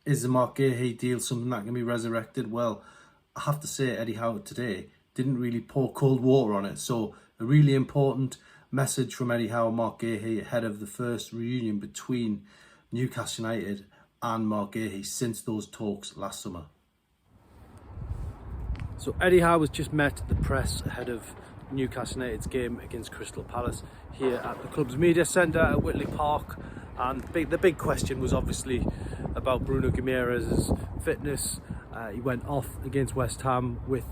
Is the Marc Guehi deal something that can be resurrected? Well, I have to say Eddie Howe today didn't really pour cold water on it. So a really important message from Eddie Howe and Marc Guehi ahead of the first reunion between Newcastle United and Marc Guehi since those talks last summer. So Eddie Howe has just met the press ahead of Newcastle United's game against Crystal Palace here at the club's media centre at Whitley Park, and the big question was obviously about Bruno Guimaraes' fitness. He went off against West Ham with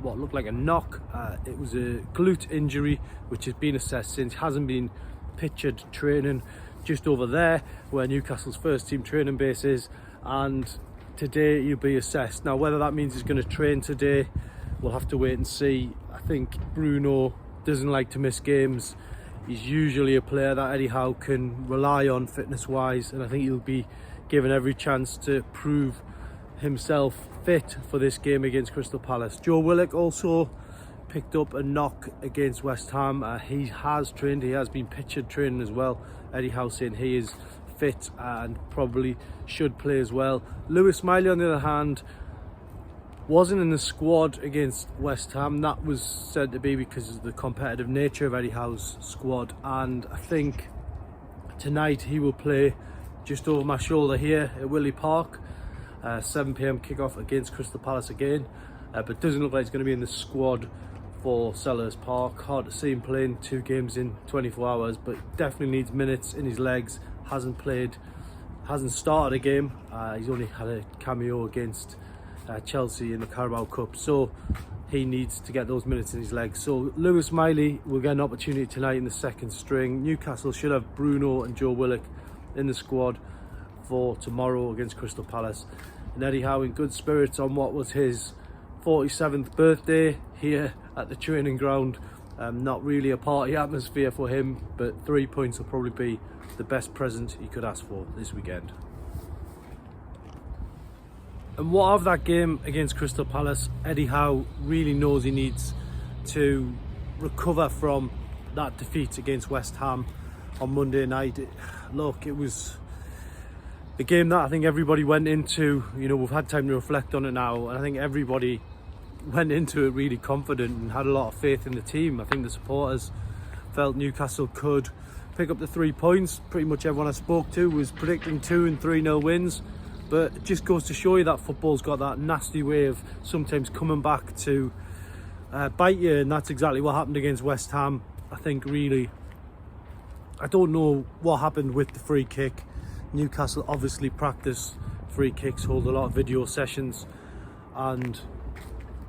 what looked like a knock. It was a glute injury which has been assessed since, hasn't been pictured training just over there where Newcastle's first team training base is, and today he'll be assessed. Now whether that means he's going to train today, we'll have to wait and see. I think Bruno doesn't like to miss games. He's usually a player that Eddie Howe can rely on fitness wise, and I think he'll be given every chance to prove himself fit for this game against Crystal Palace. Joe Willock also picked up a knock against West Ham. He has trained, he has been pictured training as well. Eddie Howe saying he is fit and probably should play as well. Lewis Miley on the other hand wasn't in the squad against West Ham. That was said to be because of the competitive nature of Eddie Howe's squad, and I think tonight he will play just over my shoulder here at Whitley Park. 7 p.m. kickoff against Crystal Palace again, but doesn't look like he's going to be in the squad for Sellers Park. Hard to see him playing 2 games in 24 hours, but definitely needs minutes in his legs. Hasn't started a game. He's only had a cameo against Chelsea in the Carabao Cup, so he needs to get those minutes in his legs. So Lewis Miley will get an opportunity tonight in the second string. Newcastle should have Bruno and Joe Willock in the squad for tomorrow against Crystal Palace. And Eddie Howe in good spirits on what was his 47th birthday here at the training ground. Not really a party atmosphere for him, but 3 points will probably be the best present he could ask for this weekend. And what of that game against Crystal Palace? Eddie Howe really knows he needs to recover from that defeat against West Ham on Monday night. Look, it was the game that I think everybody went into, we've had time to reflect on it now, and I think everybody went into it really confident and had a lot of faith in the team. I think the supporters felt Newcastle could pick up the 3 points. Pretty much everyone I spoke to was predicting 2 and 3-0 wins. But it just goes to show you that football's got that nasty way of sometimes coming back to bite you, and that's exactly what happened against West Ham. I think really, I don't know what happened with the free kick. Newcastle obviously practice free kicks, hold a lot of video sessions, and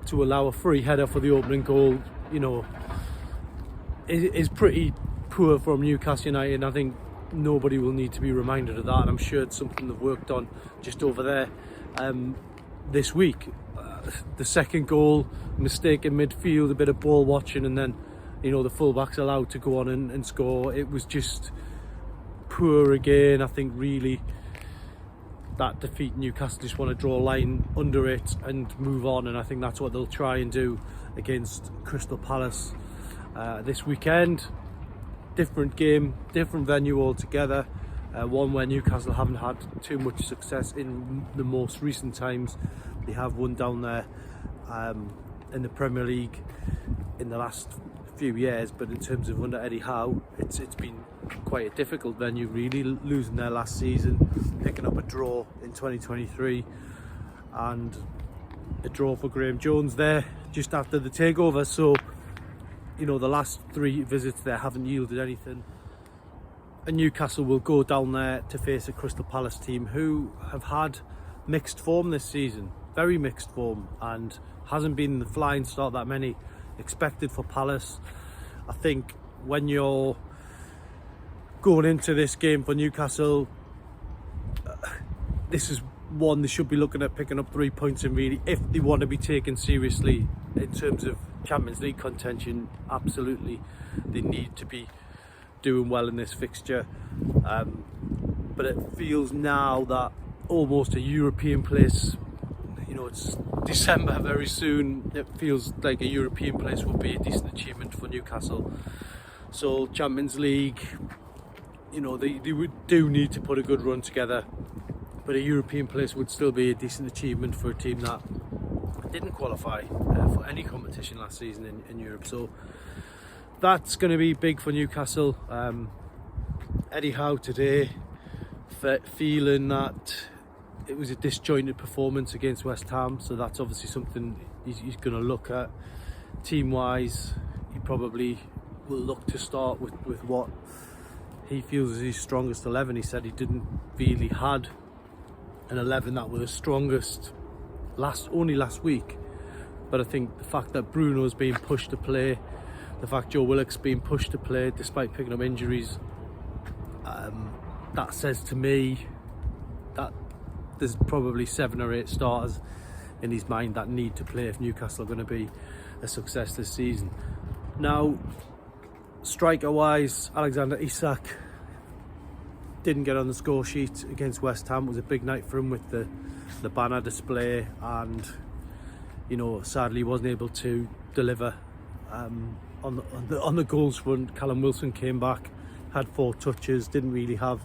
to allow a free header for the opening goal, is pretty poor from Newcastle United. And I think nobody will need to be reminded of that, and I'm sure it's something they've worked on just over there this week. The second goal, mistake in midfield, a bit of ball watching, and then the fullback's allowed to go on and score. It was just poor again. I think really that defeat, Newcastle just want to draw a line under it and move on, and I think that's what they'll try and do against Crystal Palace this weekend. Different game, different venue altogether, one where Newcastle haven't had too much success in the most recent times. They have won down there in the Premier League in the last few years, but in terms of under Eddie Howe, it's been quite a difficult venue really, losing there last season, picking up a draw in 2023 and a draw for Graham Jones there just after the takeover. So the last 3 visits there haven't yielded anything, and Newcastle will go down there to face a Crystal Palace team who have had mixed form this season, very mixed form, and hasn't been the flying start that many expected for Palace. I think when you're going into this game for Newcastle, this is one they should be looking at picking up 3 points in, really, if they want to be taken seriously in terms of Champions League contention. Absolutely, they need to be doing well in this fixture, but it feels now that almost a European place, it's December very soon, it feels like a European place would be a decent achievement for Newcastle. So Champions League, they do need to put a good run together, but a European place would still be a decent achievement for a team that didn't qualify for any competition last season in Europe. So that's going to be big for Newcastle. Eddie Howe today feeling that it was a disjointed performance against West Ham, so that's obviously something he's going to look at. Team wise, he probably will look to start with what he feels is his strongest 11. He said he didn't really had an 11 that were the strongest only last week, but I think the fact that Bruno's being pushed to play, the fact Joe Willock's being pushed to play despite picking up injuries, that says to me that there's probably 7 or 8 starters in his mind that need to play if Newcastle are going to be a success this season. Now, striker wise, Alexander Isak didn't get on the score sheet against West Ham. It was a big night for him with the banner display, and sadly he wasn't able to deliver on the goals front. Callum Wilson came back, had 4 touches, didn't really have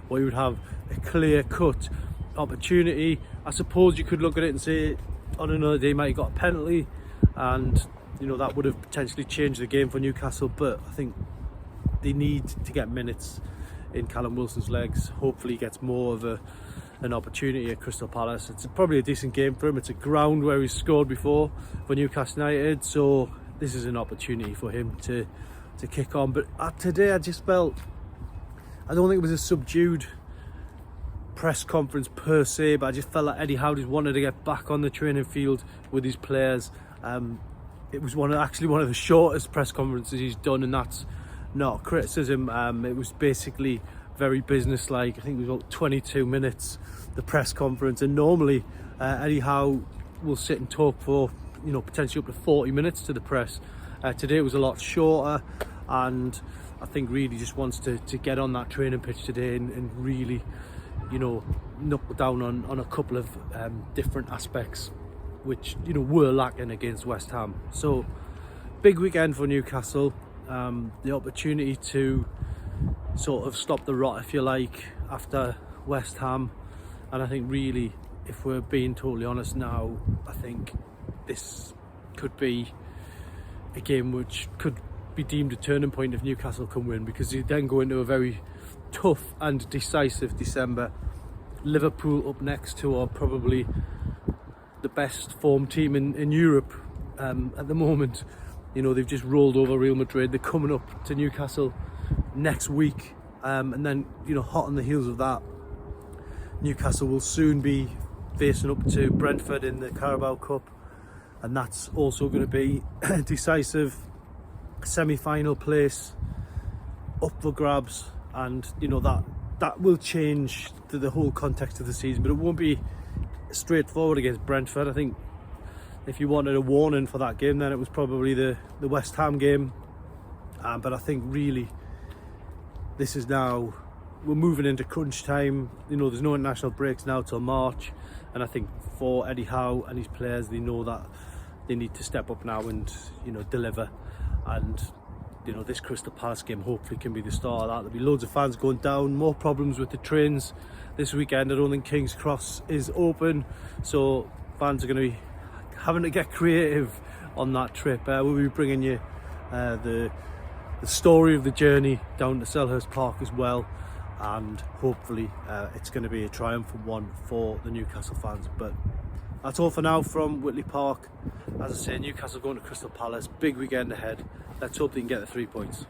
what you would have a clear-cut opportunity. I suppose you could look at it and say on another day he might have got a penalty, and that would have potentially changed the game for Newcastle, but I think they need to get minutes in Callum Wilson's legs. Hopefully he gets more of an opportunity at Crystal Palace. It's probably a decent game for him. It's a ground where he's scored before for Newcastle United, so this is an opportunity for him to kick on. But today I just felt, I don't think it was a subdued press conference per se, but I just felt like Eddie Howe just wanted to get back on the training field with his players. It was actually one of the shortest press conferences he's done, and that's not criticism. It was basically very business-like. I think it was about 22 minutes, the press conference, and normally Eddie Howe will sit and talk for potentially up to 40 minutes to the press. Today it was a lot shorter, and I think really just wants to get on that training pitch today and really knuckle down on a couple of different aspects which were lacking against West Ham. So big weekend for Newcastle. The opportunity to sort of stop the rot, if you like, after West Ham, and I think really, if we're being totally honest now, I think this could be a game which could be deemed a turning point if Newcastle can win, because you then go into a very tough and decisive December. Liverpool up next, who are probably the best form team in Europe at the moment. They've just rolled over Real Madrid. They're coming up to Newcastle next week, and then hot on the heels of that, Newcastle will soon be facing up to Brentford in the Carabao Cup, and that's also going to be decisive. Semi-final place up for grabs, and that will change the whole context of the season, but it won't be straightforward against Brentford. I think if you wanted a warning for that game, then it was probably the West Ham game, but I think really this is now, we're moving into crunch time. There's no international breaks now till March, and I think for Eddie Howe and his players, they know that they need to step up now and deliver. And this Crystal Palace game hopefully can be the start of that. There'll be loads of fans going down, more problems with the trains this weekend. I don't think King's Cross is open, so fans are going to be having to get creative on that trip. We'll be bringing you the story of the journey down to Selhurst Park as well, and hopefully it's going to be a triumphant one for the Newcastle fans. But that's all for now from Whitley Park. As I say, Newcastle going to Crystal Palace, big weekend ahead. Let's hope they can get the 3 points.